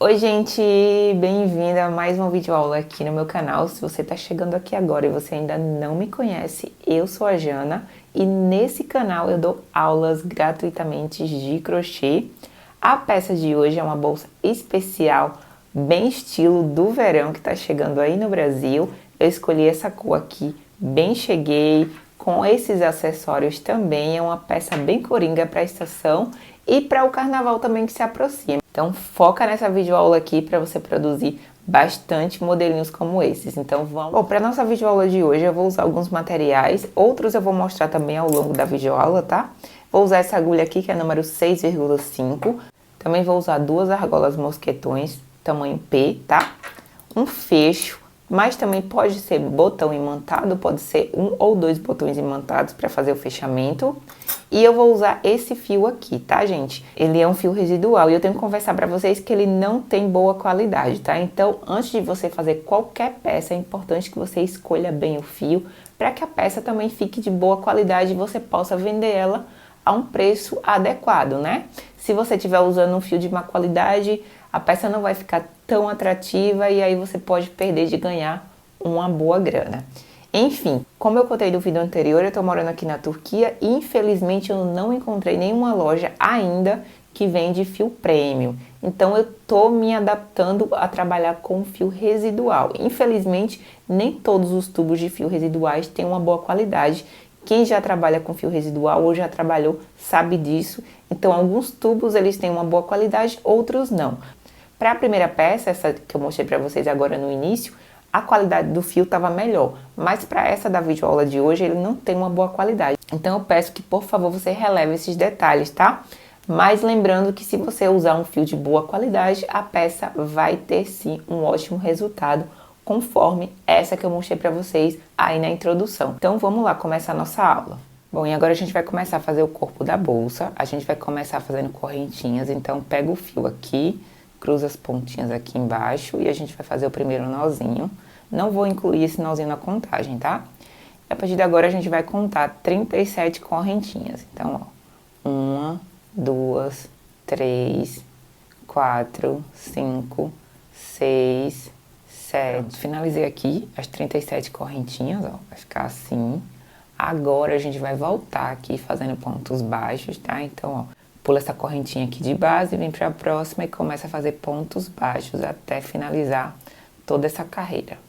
Oi gente, bem-vinda a mais uma videoaula aqui no meu canal. Se você está chegando aqui agora e você ainda não me conhece, eu sou a Jana e nesse canal eu dou aulas gratuitamente de crochê. A peça de hoje é uma bolsa especial, bem estilo do verão que está chegando aí no Brasil. Eu escolhi essa cor aqui, bem cheguei, com esses acessórios também. É uma peça bem coringa para a estação e para o carnaval também que se aproxima. Então foca nessa videoaula aqui para você produzir bastante modelinhos como esses. Então vamos... Bom, para nossa videoaula de hoje eu vou usar alguns materiais, outros eu vou mostrar também ao longo da videoaula, tá? Vou usar essa agulha aqui que é número 6,5. Também vou usar duas argolas mosquetões, tamanho P, tá? Um fecho, mas também pode ser botão imantado, pode ser um ou dois botões imantados para fazer o fechamento. E eu vou usar esse fio aqui, tá, gente? Ele é um fio residual e eu tenho que conversar para vocês que ele não tem boa qualidade, tá? Então, antes de você fazer qualquer peça, é importante que você escolha bem o fio para que a peça também fique de boa qualidade e você possa vender ela a um preço adequado, né? Se você estiver usando um fio de má qualidade, a peça não vai ficar tão atrativa e aí você pode perder de ganhar uma boa grana. Enfim, como eu contei no vídeo anterior, eu tô morando aqui na Turquia e infelizmente eu não encontrei nenhuma loja ainda que vende fio premium. Então eu tô me adaptando a trabalhar com fio residual. Infelizmente, nem todos os tubos de fio residuais têm uma boa qualidade. Quem já trabalha com fio residual ou já trabalhou sabe disso. Então alguns tubos eles têm uma boa qualidade, outros não. Para a primeira peça, essa que eu mostrei para vocês agora no início, a qualidade do fio estava melhor, mas para essa da videoaula de hoje ele não tem uma boa qualidade. Então eu peço que por favor você releve esses detalhes, tá? Mas lembrando que se você usar um fio de boa qualidade, a peça vai ter sim um ótimo resultado, conforme essa que eu mostrei para vocês aí na introdução. Então vamos lá começar a nossa aula. Bom, e agora a gente vai começar a fazer o corpo da bolsa. A gente vai começar fazendo correntinhas, então pega o fio aqui, cruza as pontinhas aqui embaixo e a gente vai fazer o primeiro nozinho. Não vou incluir esse nozinho na contagem, tá? E a partir de agora a gente vai contar 37 correntinhas. Então, ó, 1, 2, 3, 4, 5, 6, 7. Pronto, finalizei aqui as 37 correntinhas, ó, vai ficar assim. Agora a gente vai voltar aqui fazendo pontos baixos, tá? Então, ó, pula essa correntinha aqui de base, vem para a próxima e começa a fazer pontos baixos até finalizar toda essa carreira.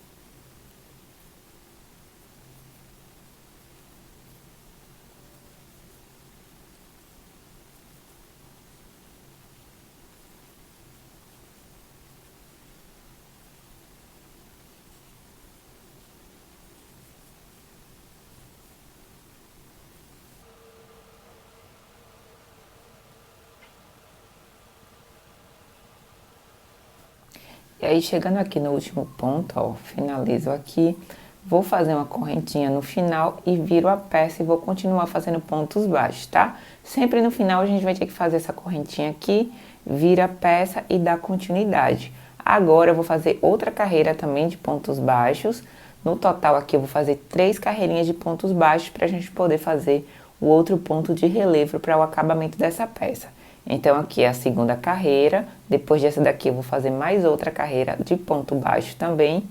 E aí, chegando aqui no último ponto, ó, finalizo aqui, vou fazer uma correntinha no final e viro a peça e vou continuar fazendo pontos baixos, tá? Sempre no final a gente vai ter que fazer essa correntinha aqui, vira a peça e dá continuidade. Agora eu vou fazer outra carreira também de pontos baixos. No total aqui eu vou fazer 3 carreirinhas de pontos baixos para a gente poder fazer o outro ponto de relevo para o acabamento dessa peça. Então aqui é a segunda carreira, depois dessa daqui eu vou fazer mais outra carreira de ponto baixo também,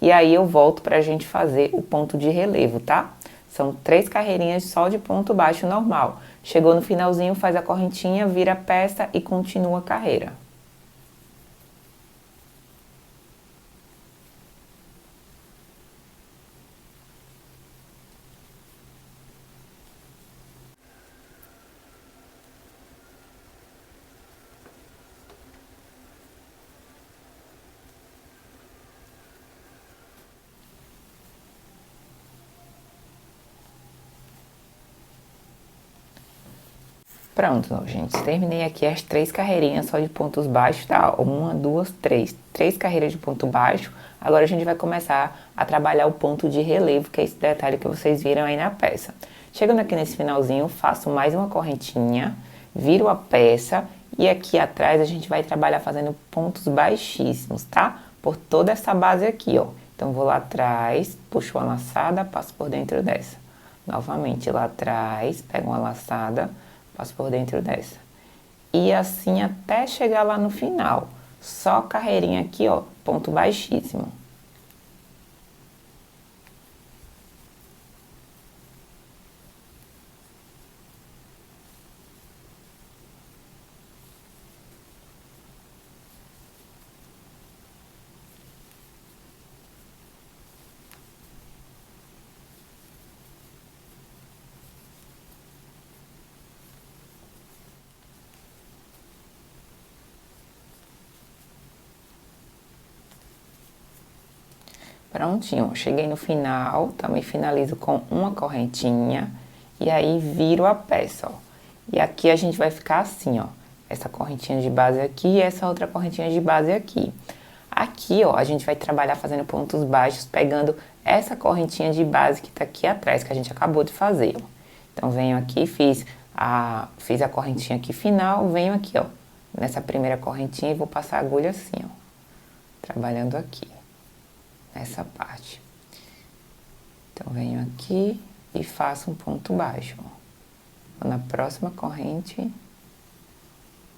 e aí eu volto pra gente fazer o ponto de relevo, tá? São 3 carreirinhas só de ponto baixo normal. Chegou no finalzinho, faz a correntinha, vira a peça e continua a carreira. Pronto, gente, terminei aqui as 3 carreirinhas só de pontos baixos, tá? 1, 2, 3. 3 carreiras de ponto baixo. Agora a gente vai começar a trabalhar o ponto de relevo, que é esse detalhe que vocês viram aí na peça. Chegando aqui nesse finalzinho, faço mais uma correntinha, viro a peça e aqui atrás a gente vai trabalhar fazendo pontos baixíssimos, tá? Por toda essa base aqui, ó. Então, vou lá atrás, puxo uma laçada, passo por dentro dessa. Novamente, lá atrás, pego uma laçada, passo por dentro dessa. E assim até chegar lá no final. só carreirinha aqui, ó, ponto baixíssimo. Prontinho, cheguei no final, também finalizo com uma correntinha e aí viro a peça, ó. E aqui a gente vai ficar assim, ó, essa correntinha de base aqui e essa outra correntinha de base aqui. Aqui, ó, a gente vai trabalhar fazendo pontos baixos, pegando essa correntinha de base que tá aqui atrás, que a gente acabou de fazer, ó. Então, venho aqui, fiz a correntinha aqui final, venho aqui, ó, nessa primeira correntinha e vou passar a agulha assim, ó, trabalhando aqui, nessa parte. Então, venho aqui e faço um ponto baixo, ó. Na próxima corrente,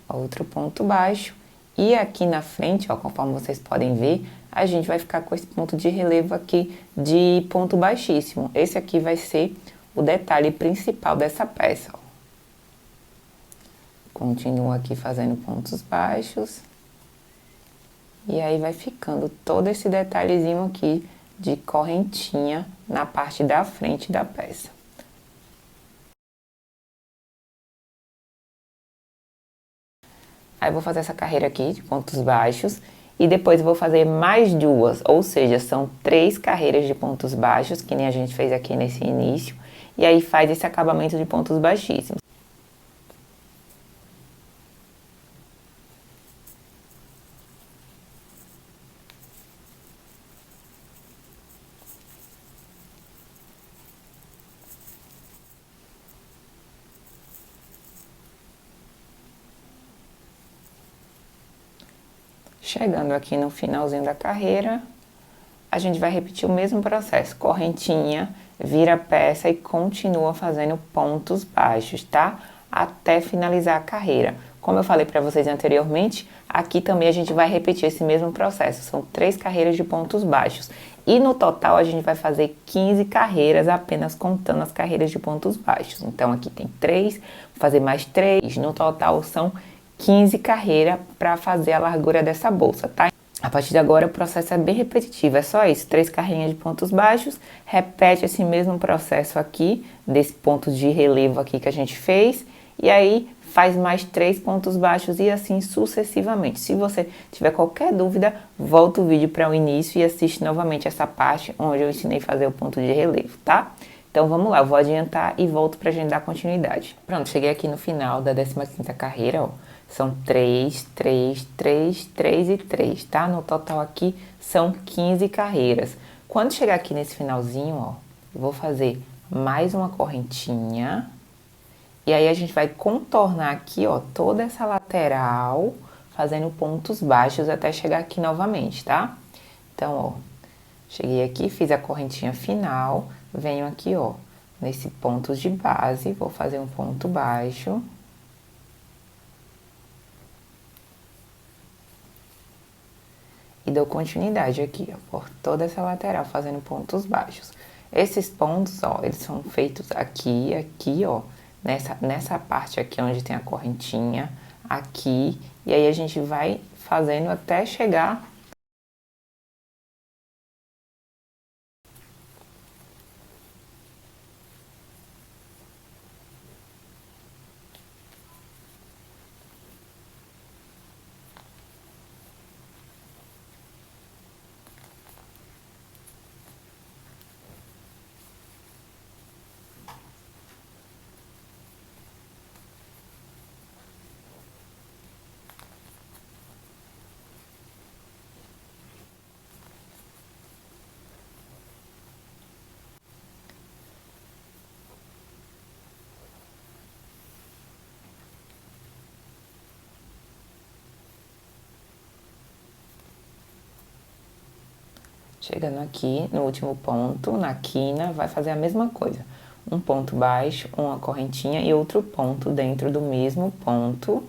outro ponto baixo. E aqui na frente, ó, conforme vocês podem ver, a gente vai ficar com esse ponto de relevo aqui de ponto baixíssimo. Esse aqui vai ser o detalhe principal dessa peça, ó. Continuo aqui fazendo pontos baixos. E aí vai ficando todo esse detalhezinho aqui de correntinha na parte da frente da peça. Aí vou fazer essa carreira aqui de pontos baixos e depois vou fazer mais duas, ou seja, são 3 carreiras de pontos baixos, que nem a gente fez aqui nesse início, e aí faz esse acabamento de pontos baixíssimos. Chegando aqui no finalzinho da carreira, a gente vai repetir o mesmo processo. Correntinha, vira a peça e continua fazendo pontos baixos, tá? Até finalizar a carreira. Como eu falei para vocês anteriormente, aqui também a gente vai repetir esse mesmo processo. São 3 carreiras de pontos baixos. E no total a gente vai fazer 15 carreiras, apenas contando as carreiras de pontos baixos. Então aqui tem 3, vou fazer mais 3. No total são 15 carreiras para fazer a largura dessa bolsa, tá? A partir de agora o processo é bem repetitivo, é só isso, 3 carreirinhas de pontos baixos, repete esse mesmo processo aqui, desse ponto de relevo aqui que a gente fez, e aí faz mais 3 pontos baixos e assim sucessivamente. Se você tiver qualquer dúvida, volta o vídeo para o início e assiste novamente essa parte onde eu ensinei a fazer o ponto de relevo, tá? Então vamos lá, eu vou adiantar e volto pra gente dar continuidade. Pronto, cheguei aqui no final da 15ª carreira, ó. São 3, 3, 3, 3 e 3, tá? No total aqui são 15 carreiras. Quando chegar aqui nesse finalzinho, ó, eu vou fazer mais uma correntinha. E aí a gente vai contornar aqui, ó, toda essa lateral, fazendo pontos baixos até chegar aqui novamente, tá? Então, ó, cheguei aqui, fiz a correntinha final, venho aqui, ó, nesse ponto de base, vou fazer um ponto baixo. E dou continuidade aqui, ó, por toda essa lateral, fazendo pontos baixos. Esses pontos, ó, eles são feitos aqui, aqui, ó, nessa parte aqui onde tem a correntinha, aqui, e aí a gente vai fazendo até chegar. Chegando aqui no último ponto, na quina, vai fazer a mesma coisa. Um ponto baixo, uma correntinha e outro ponto dentro do mesmo ponto.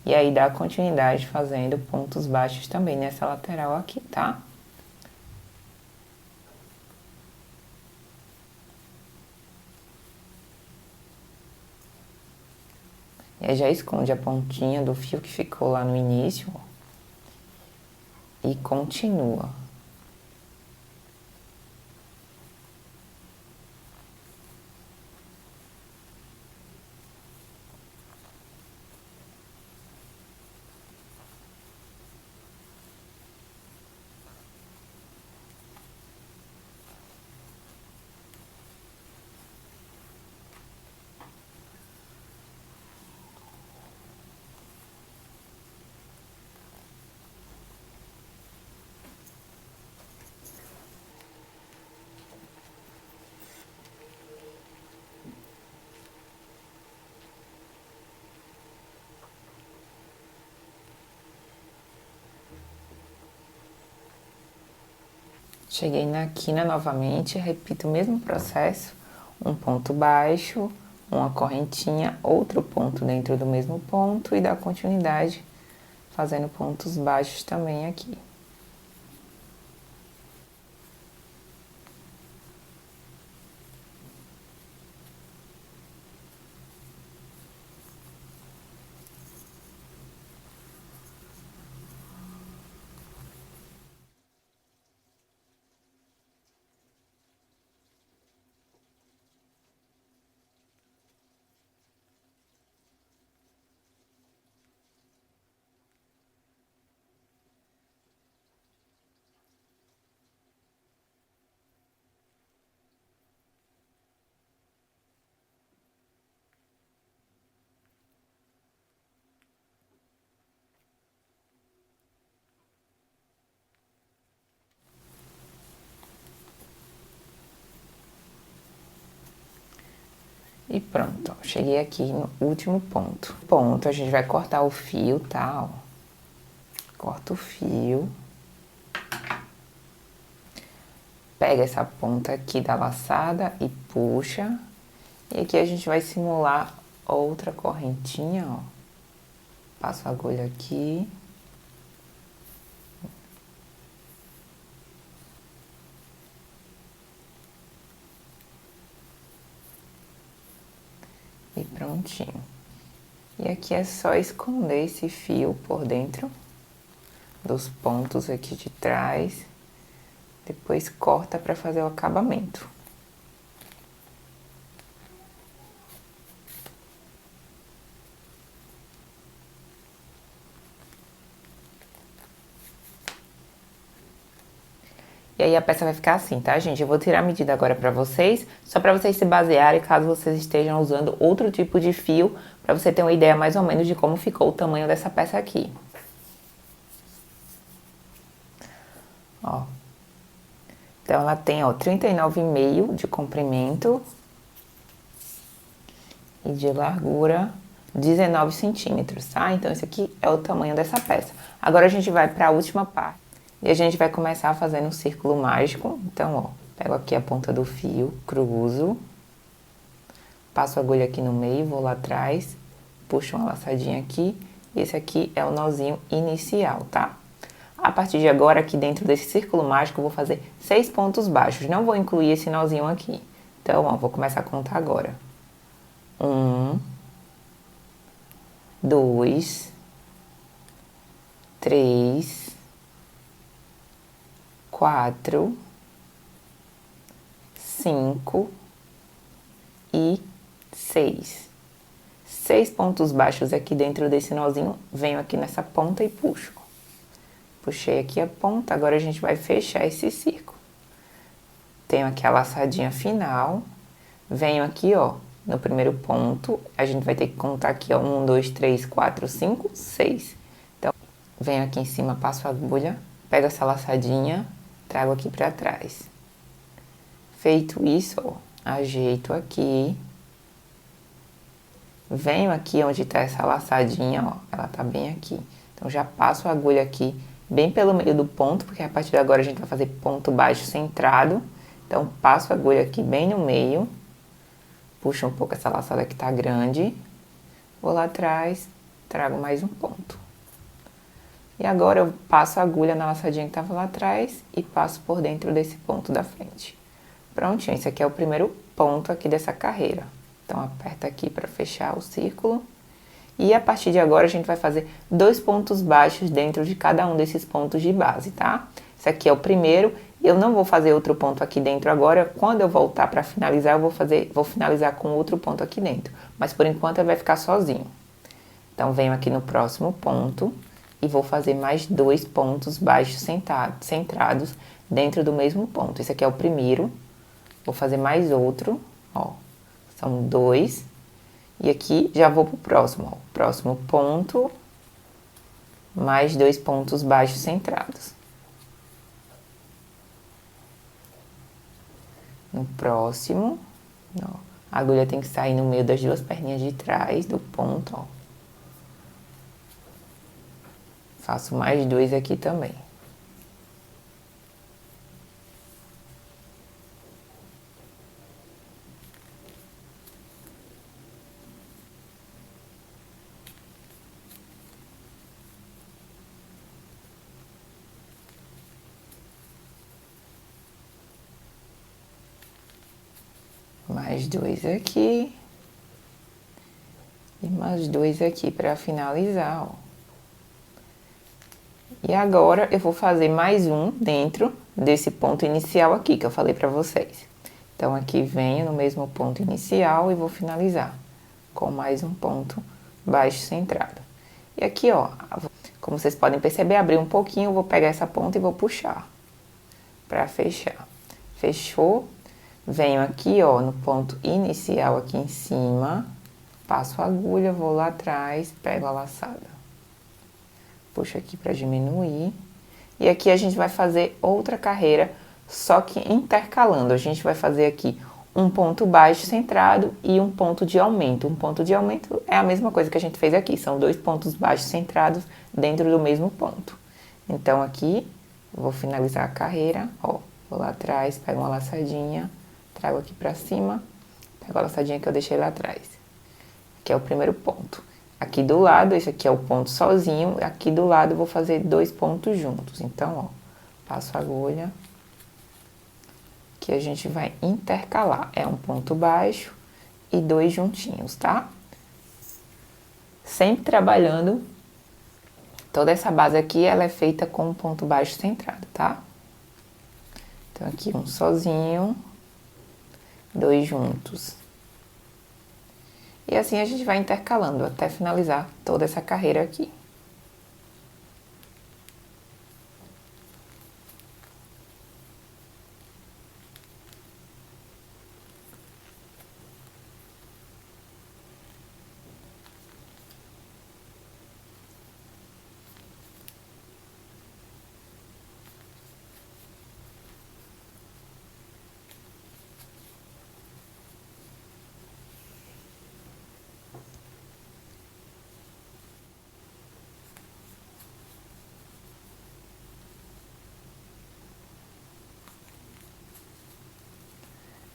E aí dá continuidade fazendo pontos baixos também nessa lateral aqui, tá? E aí já esconde a pontinha do fio que ficou lá no início, ó, e continua. Cheguei na quina novamente, repito o mesmo processo, um ponto baixo, uma correntinha, outro ponto dentro do mesmo ponto e dá continuidade fazendo pontos baixos também aqui. E pronto, ó, cheguei aqui no último ponto. Ponto, a gente vai cortar o fio, tá? Ó. Corta o fio. Pega essa ponta aqui da laçada e puxa. E aqui a gente vai simular outra correntinha, ó. Passo a agulha aqui. E prontinho. E aqui é só esconder esse fio por dentro dos pontos aqui de trás. Depois corta para fazer o acabamento. E aí a peça vai ficar assim, tá, gente? Eu vou tirar a medida agora pra vocês, só pra vocês se basearem caso vocês estejam usando outro tipo de fio, pra você ter uma ideia mais ou menos de como ficou o tamanho dessa peça aqui. Ó. Então ela tem, ó, 39,5 de comprimento e de largura 19 centímetros, tá? Então esse aqui é o tamanho dessa peça. Agora a gente vai pra última parte. E a gente vai começar fazendo um círculo mágico. Então, ó, pego aqui a ponta do fio, cruzo, passo a agulha aqui no meio, vou lá atrás, puxo uma laçadinha aqui. E esse aqui é o nozinho inicial, tá? A partir de agora, aqui dentro desse círculo mágico, eu vou fazer 6 pontos baixos. Não vou incluir esse nozinho aqui. Então, ó, vou começar a contar agora. 1, 2, 3, 4, 5 e 6. 6 pontos baixos aqui dentro desse nozinho. Venho aqui nessa ponta e puxo. Puxei aqui a ponta, agora a gente vai fechar esse círculo. Tenho aqui a laçadinha final. Venho aqui, ó, no primeiro ponto. A gente vai ter que contar aqui, ó, 1, 2, 3, 4, 5, 6. Então, venho aqui em cima, passo a agulha, pego essa laçadinha, trago aqui pra trás. Feito isso, ó, ajeito aqui. Venho aqui onde tá essa laçadinha, ó, ela tá bem aqui. Então, já passo a agulha aqui, bem pelo meio do ponto, porque a partir de agora a gente vai fazer ponto baixo centrado. Então, passo a agulha aqui bem no meio. Puxo um pouco essa laçada que tá grande. Vou lá atrás, trago mais um ponto. E agora eu passo a agulha na laçadinha que estava lá atrás e passo por dentro desse ponto da frente. Prontinho, esse aqui é o primeiro ponto aqui dessa carreira. Então, aperta aqui para fechar o círculo. E a partir de agora, a gente vai fazer 2 pontos baixos dentro de cada um desses pontos de base, tá? Esse aqui é o primeiro. Eu não vou fazer outro ponto aqui dentro agora. Quando eu voltar para finalizar, eu vou finalizar com outro ponto aqui dentro. Mas, por enquanto, ele vai ficar sozinho. Então, venho aqui no próximo ponto e vou fazer mais 2 pontos baixos centrados dentro do mesmo ponto. Esse aqui é o primeiro. Vou fazer mais outro, ó. São 2. E aqui já vou pro próximo, ó. Próximo ponto, mais 2 pontos baixos centrados. No próximo, ó, a agulha tem que sair no meio das 2 perninhas de trás do ponto, ó. Faço mais 2 aqui também. Mais 2 aqui. E mais 2 aqui para finalizar, ó. E agora, eu vou fazer mais um dentro desse ponto inicial aqui, que eu falei pra vocês. Então, aqui venho no mesmo ponto inicial e vou finalizar com mais um ponto baixo centrado. E aqui, ó, como vocês podem perceber, abri um pouquinho, eu vou pegar essa ponta e vou puxar pra fechar. Fechou? Venho aqui, ó, no ponto inicial aqui em cima, passo a agulha, vou lá atrás, pego a laçada. Puxo aqui para diminuir. E aqui a gente vai fazer outra carreira, só que intercalando. A gente vai fazer aqui um ponto baixo centrado e um ponto de aumento. Um ponto de aumento é a mesma coisa que a gente fez aqui. São 2 pontos baixos centrados dentro do mesmo ponto. Então, aqui, vou finalizar a carreira, ó. Vou lá atrás, pego uma laçadinha, trago aqui pra cima, pego a laçadinha que eu deixei lá atrás. Aqui é o primeiro ponto. Aqui do lado, esse aqui é o ponto sozinho, aqui do lado eu vou fazer 2 pontos juntos. Então, ó, passo a agulha, que a gente vai intercalar. É um ponto baixo e 2 juntinhos, tá? Sempre trabalhando, toda essa base aqui, ela é feita com um ponto baixo centrado, tá? Então, aqui um sozinho, 2 juntos. E assim a gente vai intercalando até finalizar toda essa carreira aqui.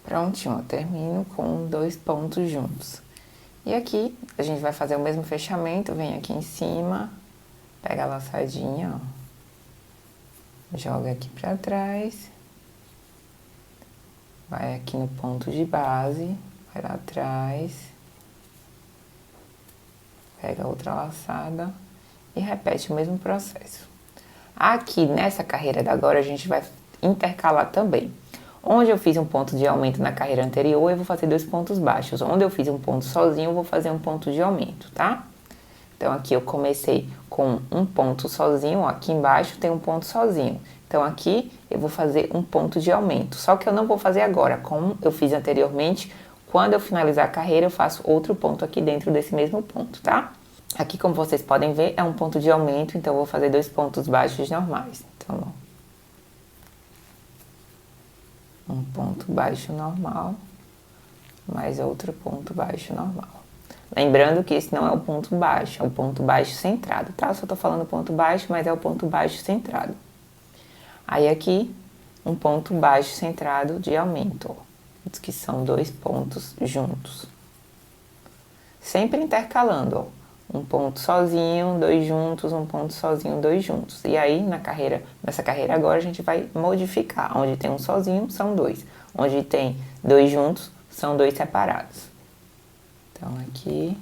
Prontinho, eu termino com 2 pontos juntos. E aqui, a gente vai fazer o mesmo fechamento, vem aqui em cima, pega a laçadinha, ó, joga aqui pra trás, vai aqui no ponto de base, vai lá atrás, pega outra laçada e repete o mesmo processo. Aqui, nessa carreira da agora, a gente vai intercalar também. Onde eu fiz um ponto de aumento na carreira anterior, eu vou fazer 2 pontos baixos. Onde eu fiz um ponto sozinho, eu vou fazer um ponto de aumento, tá? Então, aqui eu comecei com um ponto sozinho, ó, aqui embaixo tem um ponto sozinho. Então, aqui eu vou fazer um ponto de aumento. Só que eu não vou fazer agora, como eu fiz anteriormente. Quando eu finalizar a carreira, eu faço outro ponto aqui dentro desse mesmo ponto, tá? Aqui, como vocês podem ver, é um ponto de aumento, então eu vou fazer 2 pontos baixos normais. Então, ó. Um ponto baixo normal, mais outro ponto baixo normal. Lembrando que esse não é o ponto baixo, é o ponto baixo centrado, tá? Só tô falando ponto baixo, mas é o ponto baixo centrado. Aí aqui, um ponto baixo centrado de aumento, ó, que são 2 pontos juntos. Sempre intercalando, ó. um ponto sozinho, dois juntos, um ponto sozinho, dois juntos. E aí, nessa carreira agora, a gente vai modificar. Onde tem um sozinho, são dois. Onde tem dois juntos, são dois separados. Então, aqui...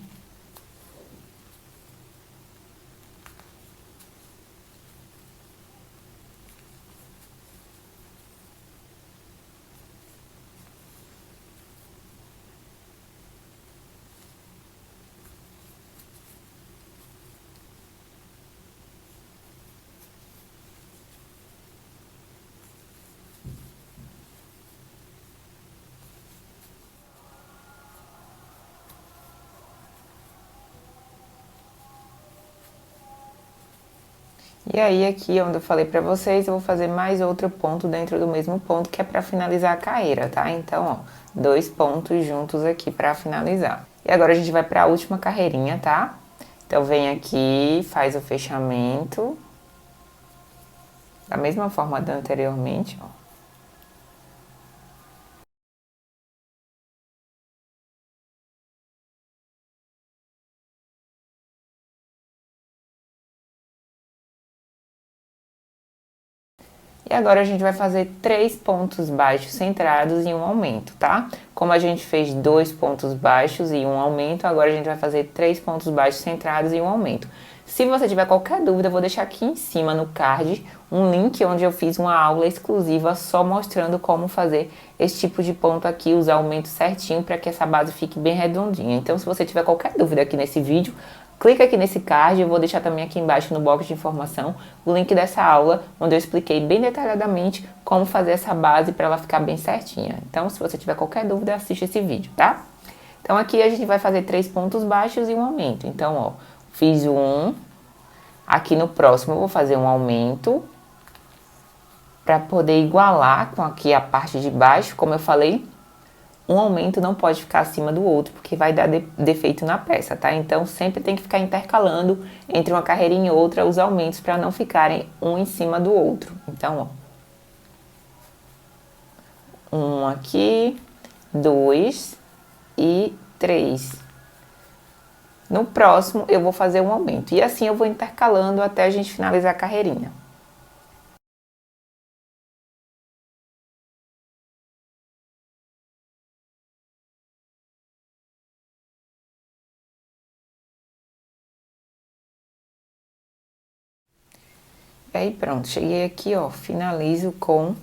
E aí, aqui onde eu falei pra vocês, eu vou fazer mais outro ponto dentro do mesmo ponto, que é pra finalizar a carreira, tá? Então, ó, dois pontos juntos aqui pra finalizar. E agora a gente vai pra última carreirinha, tá? Então, vem aqui, faz o fechamento. Da mesma forma da anteriormente, ó. E agora a gente vai fazer 3 pontos baixos centrados e um aumento, tá? Como a gente fez 2 pontos baixos e um aumento, agora a gente vai fazer 3 pontos baixos centrados e um aumento. Se você tiver qualquer dúvida, eu vou deixar aqui em cima no card um link onde eu fiz uma aula exclusiva só mostrando como fazer esse tipo de ponto aqui, os aumentos certinho para que essa base fique bem redondinha. Então, se você tiver qualquer dúvida aqui nesse vídeo, clica aqui nesse card, eu vou deixar também aqui embaixo no box de informação o link dessa aula, onde eu expliquei bem detalhadamente como fazer essa base para ela ficar bem certinha. Então, se você tiver qualquer dúvida, assiste esse vídeo, tá? Então, aqui a gente vai fazer 3 pontos baixos e um aumento. Então, ó, fiz um, aqui no próximo eu vou fazer um aumento, para poder igualar com aqui a parte de baixo, como eu falei, um aumento não pode ficar acima do outro, porque vai dar defeito na peça, tá? Então, sempre tem que ficar intercalando entre uma carreirinha e outra os aumentos para não ficarem um em cima do outro. Então, ó, um aqui, dois e três. No próximo, eu vou fazer um aumento. E assim eu vou intercalando até a gente finalizar a carreirinha. E aí pronto, cheguei aqui, ó, finalizo com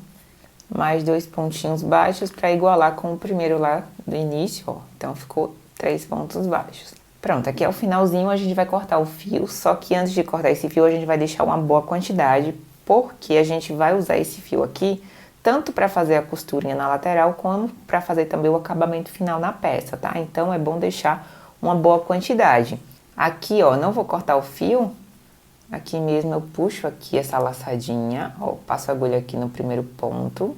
mais 2 pontinhos baixos para igualar com o primeiro lá do início, ó. Então ficou 3 pontos baixos. Pronto, aqui é o finalzinho, a gente vai cortar o fio, só que antes de cortar esse fio, a gente vai deixar uma boa quantidade, porque a gente vai usar esse fio aqui tanto para fazer a costurinha na lateral, como para fazer também o acabamento final na peça, tá? Então é bom deixar uma boa quantidade. Aqui, ó, não vou cortar o fio. Aqui mesmo eu puxo aqui essa laçadinha, ó, passo a agulha aqui no primeiro ponto,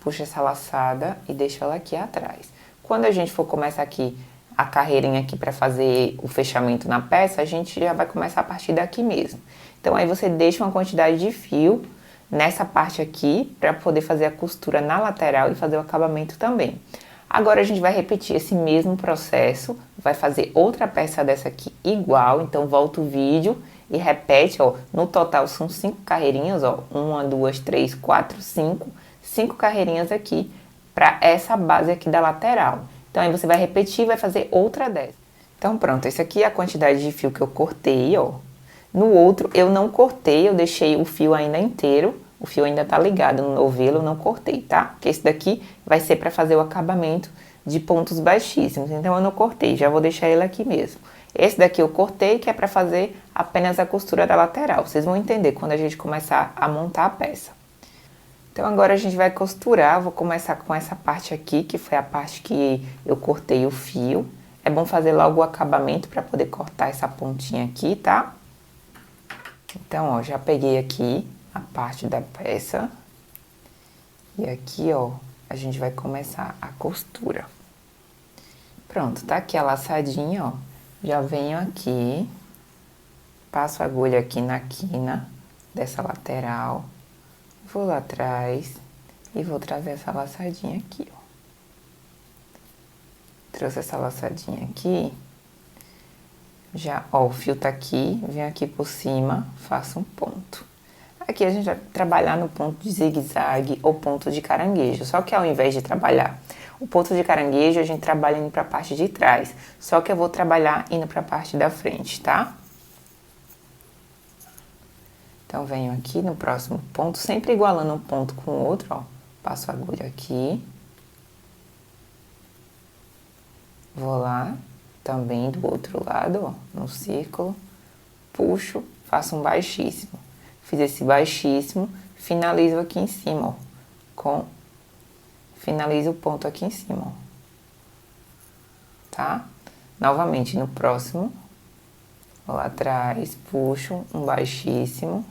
puxo essa laçada e deixo ela aqui atrás. Quando a gente for começar aqui a carreirinha aqui para fazer o fechamento na peça, a gente já vai começar a partir daqui mesmo. Então aí você deixa uma quantidade de fio nessa parte aqui para poder fazer a costura na lateral e fazer o acabamento também. Agora a gente vai repetir esse mesmo processo, vai fazer outra peça dessa aqui igual, então volta o vídeo e repete, ó, no total são 5 carreirinhas, ó, 1, 2, 3, 4, 5, 5 carreirinhas aqui para essa base aqui da lateral. Então aí você vai repetir e vai fazer outra dessa. Então pronto, esse aqui é a quantidade de fio que eu cortei, ó. No outro eu não cortei, eu deixei o fio ainda inteiro, o fio ainda tá ligado no novelo, eu não cortei, tá? Porque esse daqui vai ser para fazer o acabamento de pontos baixíssimos, então eu não cortei, já vou deixar ele aqui mesmo. Esse daqui eu cortei, que é para fazer apenas a costura da lateral. Vocês vão entender quando a gente começar a montar a peça. Então agora a gente vai costurar, vou começar com essa parte aqui, que foi a parte que eu cortei o fio. É bom fazer logo o acabamento para poder cortar essa pontinha aqui, tá? Então, ó, já peguei aqui a parte da peça. E aqui, ó, a gente vai começar a costura. Pronto, tá aqui a laçadinha, ó. Já venho aqui, passo a agulha aqui na quina dessa lateral, vou lá atrás e vou trazer essa laçadinha aqui, ó. Trouxe essa laçadinha aqui, Já, ó, o fio tá aqui, venho aqui por cima, faço um ponto. Aqui a gente vai trabalhar no ponto de zigue-zague ou ponto de caranguejo, só que ao invés de trabalhar o ponto de caranguejo, a gente trabalha indo pra parte de trás, só que eu vou trabalhar indo pra parte da frente, tá? Então, venho aqui no próximo ponto, sempre igualando um ponto com o outro, ó. Passo a agulha aqui. Vou lá, também do outro lado, ó, no círculo. Puxo, faço um baixíssimo. Fiz esse baixíssimo, finalizo aqui em cima, ó. Finalizo o ponto aqui em cima, ó. Tá? Novamente, no próximo, vou lá atrás, puxo um baixíssimo.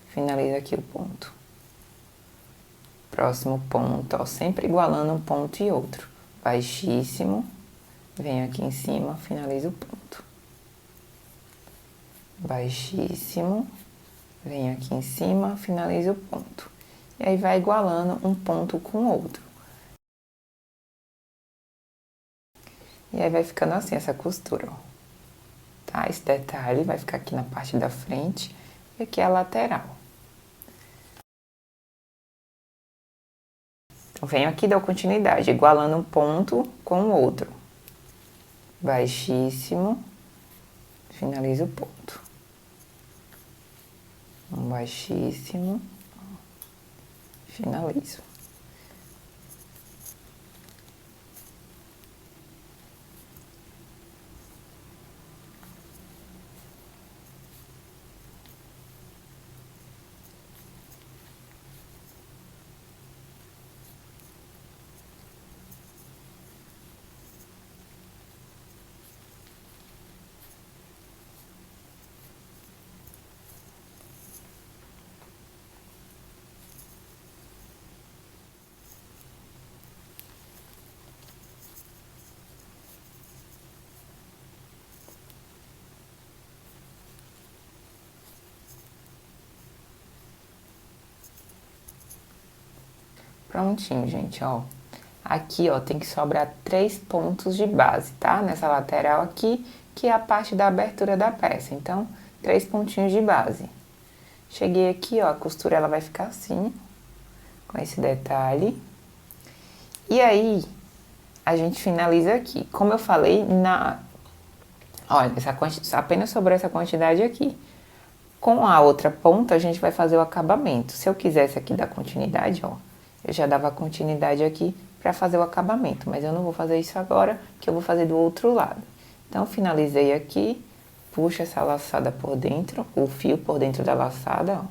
Finalizo aqui o ponto. Próximo ponto, ó, sempre igualando um ponto e outro. Baixíssimo, venho aqui em cima, finalizo o ponto. Baixíssimo, venho aqui em cima, finalizo o ponto. E aí vai igualando um ponto com o outro. E aí vai ficando assim essa costura, ó. Tá? Esse detalhe vai ficar aqui na parte da frente e aqui é a lateral. Venho aqui e dou continuidade, igualando um ponto com o outro. Baixíssimo, finalizo o ponto. Um baixíssimo, finalizo. Prontinho, gente, ó. Aqui, ó, tem que sobrar 3 pontos de base, tá? Nessa lateral aqui, que é a parte da abertura da peça. Então, 3 pontinhos de base. Cheguei aqui, ó, a costura ela vai ficar assim, com esse detalhe. E aí, a gente finaliza aqui. Como eu falei, olha, apenas sobrou essa quantidade aqui. Com a outra ponta, a gente vai fazer o acabamento. Se eu quisesse aqui dar continuidade, ó, eu já dava continuidade aqui para fazer o acabamento, mas eu não vou fazer isso agora, que eu vou fazer do outro lado. Então, finalizei aqui, puxo essa laçada por dentro, o fio por dentro da laçada, ó.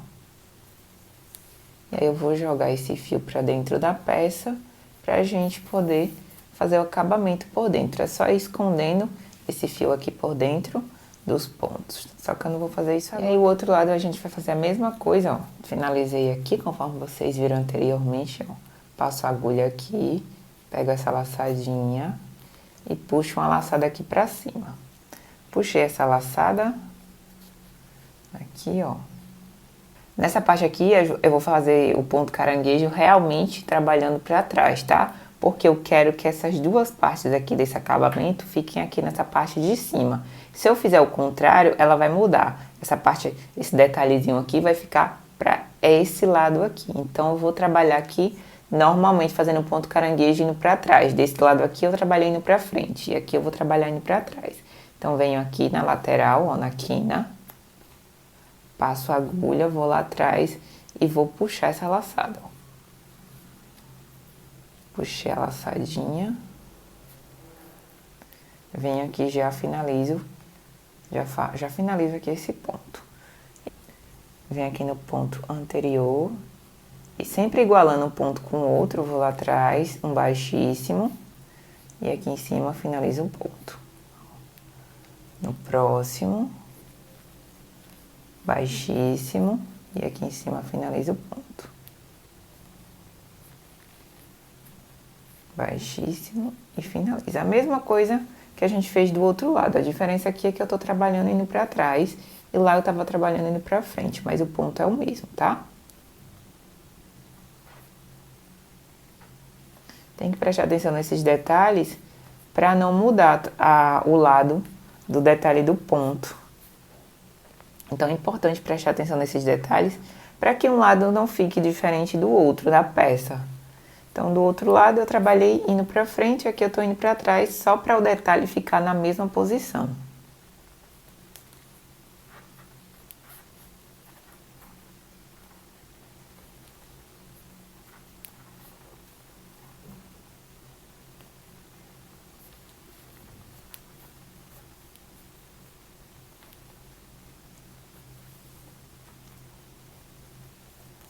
E aí eu vou jogar esse fio para dentro da peça, pra gente poder fazer o acabamento por dentro. É só ir escondendo esse fio aqui por dentro dos pontos. Só que eu não vou fazer isso agora. E aí o outro lado a gente vai fazer a mesma coisa, ó. Finalizei aqui, conforme vocês viram anteriormente, ó. Passo a agulha aqui, pego essa laçadinha e puxo uma laçada aqui pra cima. Puxei essa laçada aqui, ó. Nessa parte aqui eu vou fazer o ponto caranguejo realmente trabalhando pra trás, tá? Porque eu quero que essas duas partes aqui desse acabamento fiquem aqui nessa parte de cima. Se eu fizer o contrário, ela vai mudar. Essa parte, esse detalhezinho aqui vai ficar para esse lado aqui. Então, eu vou trabalhar aqui normalmente fazendo o ponto caranguejo indo para trás. Desse lado aqui eu trabalhei indo para frente e aqui eu vou trabalhar indo para trás. Então, venho aqui na lateral, ó, na quina, passo a agulha, vou lá atrás e vou puxar essa laçada, ó. Puxei a laçadinha. Venho aqui e já finalizo. Já finalizo aqui esse ponto. Venho aqui no ponto anterior. E sempre igualando um ponto com o outro, vou lá atrás, um baixíssimo. E aqui em cima finalizo um ponto. No próximo, baixíssimo. E aqui em cima finalizo o ponto. Baixíssimo e finaliza. A mesma coisa que a gente fez do outro lado. A diferença aqui é que eu tô trabalhando indo pra trás e lá eu tava trabalhando indo pra frente, mas o ponto é o mesmo, tá? Tem que prestar atenção nesses detalhes pra não mudar o lado do detalhe do ponto. Então é importante prestar atenção nesses detalhes para que um lado não fique diferente do outro da peça. Então do outro lado eu trabalhei indo para frente, aqui eu tô indo para trás só para o detalhe ficar na mesma posição.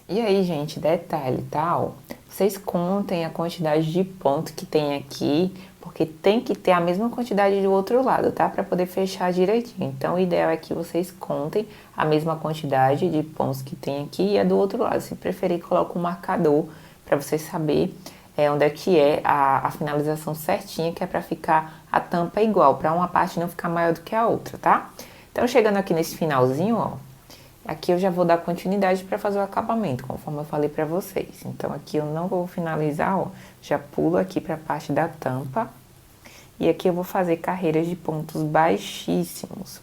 E aí, gente, detalhe, tá? Ó, vocês contem a quantidade de ponto que tem aqui, porque tem que ter a mesma quantidade do outro lado, tá? Para poder fechar direitinho. Então, o ideal é que vocês contem a mesma quantidade de pontos que tem aqui e a do outro lado. Se preferir, coloca um marcador para vocês saber onde é que é a finalização certinha, que é para ficar a tampa igual, para uma parte não ficar maior do que a outra, tá? Então, chegando aqui nesse finalzinho, ó, aqui eu já vou dar continuidade para fazer o acabamento, conforme eu falei para vocês. Então, aqui eu não vou finalizar, ó, já pulo aqui para a parte da tampa. E aqui eu vou fazer carreiras de pontos baixíssimos.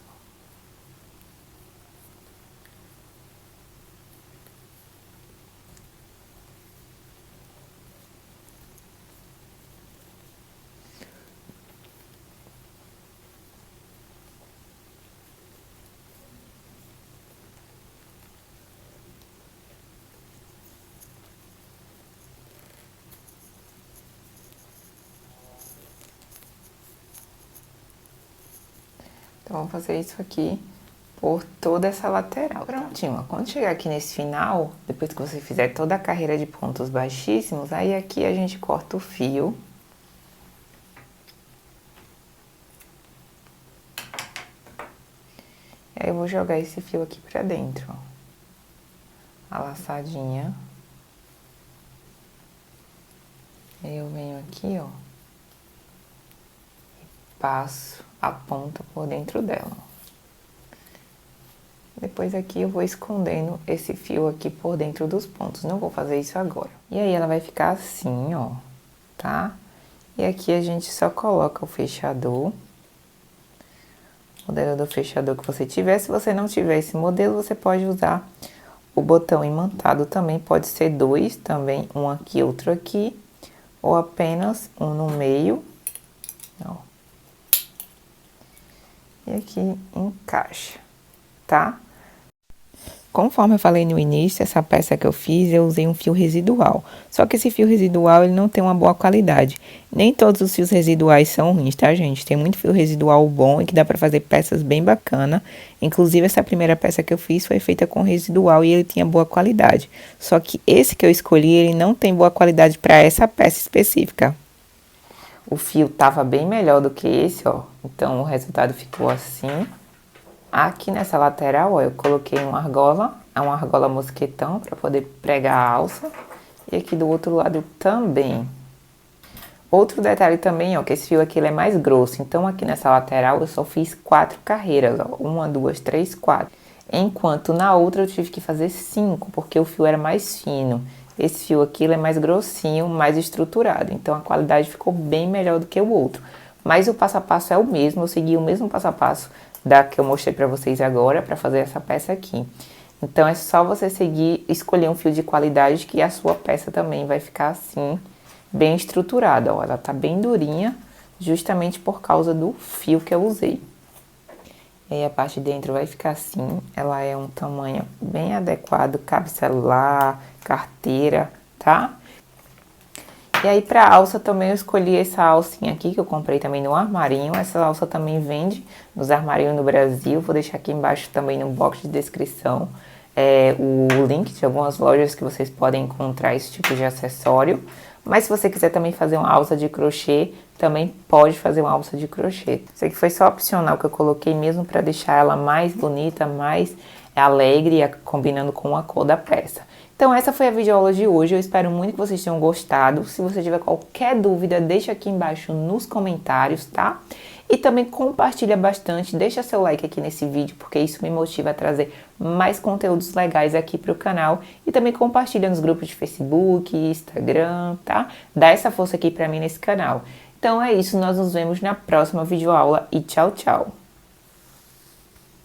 Então, vamos fazer isso aqui por toda essa lateral. Prontinho, ó. Quando chegar aqui nesse final, depois que você fizer toda a carreira de pontos baixíssimos, aí aqui a gente corta o fio. E aí eu vou jogar esse fio aqui pra dentro, ó. A laçadinha. Aí eu venho aqui, ó. E passo a ponta por dentro dela. Depois aqui eu vou escondendo esse fio aqui por dentro dos pontos. Não vou fazer isso agora. E aí ela vai ficar assim, ó, tá? E aqui a gente só coloca o fechador. Modelo do fechador que você tiver. Se você não tiver esse modelo, você pode usar o botão imantado também. Pode ser dois também, um aqui, outro aqui. Ou apenas um no meio, ó. E aqui encaixa, tá? Conforme eu falei no início, essa peça que eu fiz, eu usei um fio residual. Só que esse fio residual, ele não tem uma boa qualidade. Nem todos os fios residuais são ruins, tá, gente? Tem muito fio residual bom e que dá pra fazer peças bem bacanas. Inclusive, essa primeira peça que eu fiz foi feita com residual e ele tinha boa qualidade. Só que esse que eu escolhi, ele não tem boa qualidade pra essa peça específica. O fio tava bem melhor do que esse, ó. Então, o resultado ficou assim. Aqui nessa lateral, ó, eu coloquei uma argola mosquetão para poder pregar a alça. E aqui do outro lado também. Outro detalhe também, ó, que esse fio aqui ele é mais grosso. Então, aqui nessa lateral eu só fiz 4 carreiras, ó. 1, 2, 3, 4. Enquanto na outra eu tive que fazer 5, porque o fio era mais fino. Esse fio aqui ele é mais grossinho, mais estruturado. Então, a qualidade ficou bem melhor do que o outro. Mas o passo a passo é o mesmo, eu segui o mesmo passo a passo da que eu mostrei pra vocês agora, pra fazer essa peça aqui. Então, é só você seguir, escolher um fio de qualidade que a sua peça também vai ficar assim, bem estruturada, ó. Ela tá bem durinha, justamente por causa do fio que eu usei. E aí, a parte de dentro vai ficar assim, ela é um tamanho bem adequado, cabe celular, carteira, tá? E aí, pra alça também eu escolhi essa alcinha aqui, que eu comprei também no armarinho. Essa alça também vende nos armarinhos no Brasil. Vou deixar aqui embaixo também no box de descrição o link de algumas lojas que vocês podem encontrar esse tipo de acessório. Mas se você quiser também fazer uma alça de crochê, também pode fazer uma alça de crochê. Isso aqui foi só opcional que eu coloquei mesmo pra deixar ela mais bonita, mais alegre, combinando com a cor da peça. Então essa foi a videoaula de hoje, eu espero muito que vocês tenham gostado. Se você tiver qualquer dúvida, deixa aqui embaixo nos comentários, tá? E também compartilha bastante, deixa seu like aqui nesse vídeo, porque isso me motiva a trazer mais conteúdos legais aqui pro canal. E também compartilha nos grupos de Facebook, Instagram, tá? Dá essa força aqui pra mim nesse canal. Então é isso, nós nos vemos na próxima videoaula e tchau, tchau!